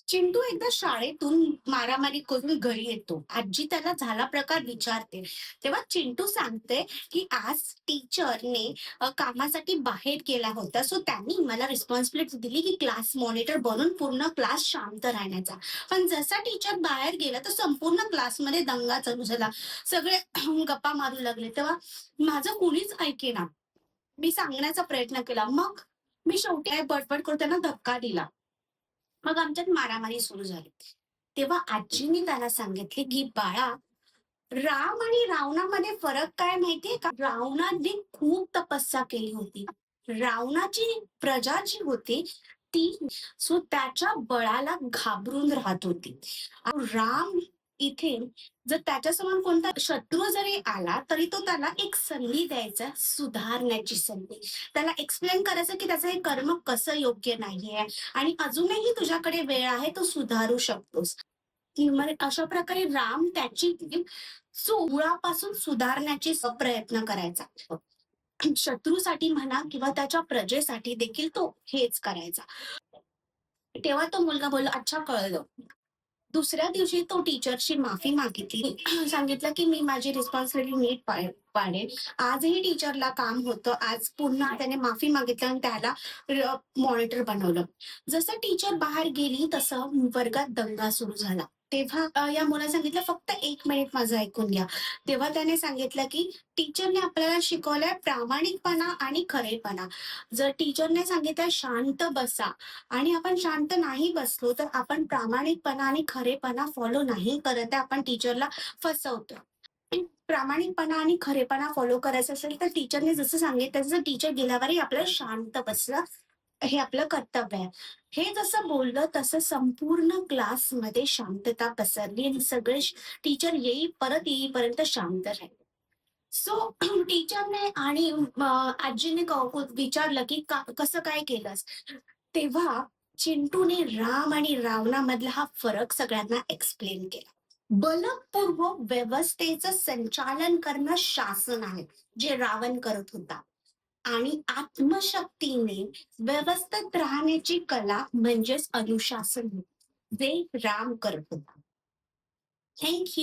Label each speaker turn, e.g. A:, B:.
A: चिंटू एकदा शाळेतून मारामारी करून घरी येतो. आजी त्याला झाला प्रकार विचारते. तेव्हा चिंटू सांगते, की आज टीचरने कामासाठी बाहेर गेला होता. सो त्यांनी मला रिस्पॉन्सिबिलिटी दिली, की क्लास मॉनिटर बनून पूर्ण क्लास शांत राहण्याचा. पण जसा टीचर बाहेर गेला, तर संपूर्ण क्लासमध्ये दंगा चालू झाला. सगळे गप्पा मारू लागले. तेव्हा माझं कुणीच ऐकेना. मी सांगण्याचा प्रयत्न केला. मग मी शेवटी बडबड करून त्यांना धक्का दिला. मग आमच्यात मारामारी सुरू झाली. तेव्हा आजींनी त्याला सांगितले, की "बाळा, राम आणि रावणामध्ये फरक काय माहितीये का? रावणाने खूप तपस्या केली होती. रावणाची प्रजा जी होती ती त्याच्या बळाला घाबरून राहत होती. राम इथे जर त्याच्यासमोर कोणता शत्रू जरी आला, तरी तो त्याला एक संधी द्यायचा सुधारण्याची संधी. त्याला एक्सप्लेन करायचं, की त्याचं हे कर्म कसं योग्य नाहीये आणि अजूनही तुझ्याकडे वेळ आहे, तू सुधारू शकतोस. किंवा अशा प्रकारे राम त्याची मुळापासून सुधारण्याची प्रयत्न करायचा. शत्रूसाठी म्हणा किंवा त्याच्या प्रजेसाठी देखील तो हेच करायचा. तेव्हा तो मुलगा बोलला, "अच्छा कळलं." दुसऱ्या दिवशी तो टीचरची माफी मागितली. सांगितलं, की "मी माझी रिस्पॉन्सिबिलिटी नीट पाडेन." आजही टीचरला काम होतं. आज पुन्हा त्याने माफी मागितली आणि त्याला मॉनिटर बनवलं. जसं टीचर बाहेर गेली तसं वर्गात दंगा सुरू झाला. तेव्हा या मुलाने सांगितलं, "फक्त 1 मिनिट माझं ऐकून घ्या." तेव्हा त्याने सांगितलं, की टीचरने आपल्याला शिकवलंय प्रामाणिकपणा आणि खरेपणा. जर टीचरने सांगितलं शांत बसा आणि आपण शांत नाही बसलो, तर आपण प्रामाणिकपणा आणि खरेपणा फॉलो नाही करत आहे, आपण टीचरला फसवतो. प्रामाणिकपणा आणि खरेपणा फॉलो करायचं असेल, तर टीचरने जसं सांगितलं तसं टीचर गेल्यावरही आपल्याला शांत बसणं हे आपलं कर्तव्य आहे. हे जसं बोललं तसं संपूर्ण क्लासमध्ये शांतता पसरली आणि सगळे टीचर परत येईपर्यंत शांत राहिले. सो टीचरने आणि आजीने विचारलं, की कसं काय केलंस? तेव्हा चिंटूने राम आणि रावणामधला हा फरक सगळ्यांना एक्सप्लेन केला. बलपूर्वक व्यवस्थेचं संचालन करणं शासन आहे, जे रावण करत होता. आणि आत्मशक्तीने व्यवस्थित राहण्याची कला म्हणजेच अनुशासन होय, जे राम करत होता. Thank you.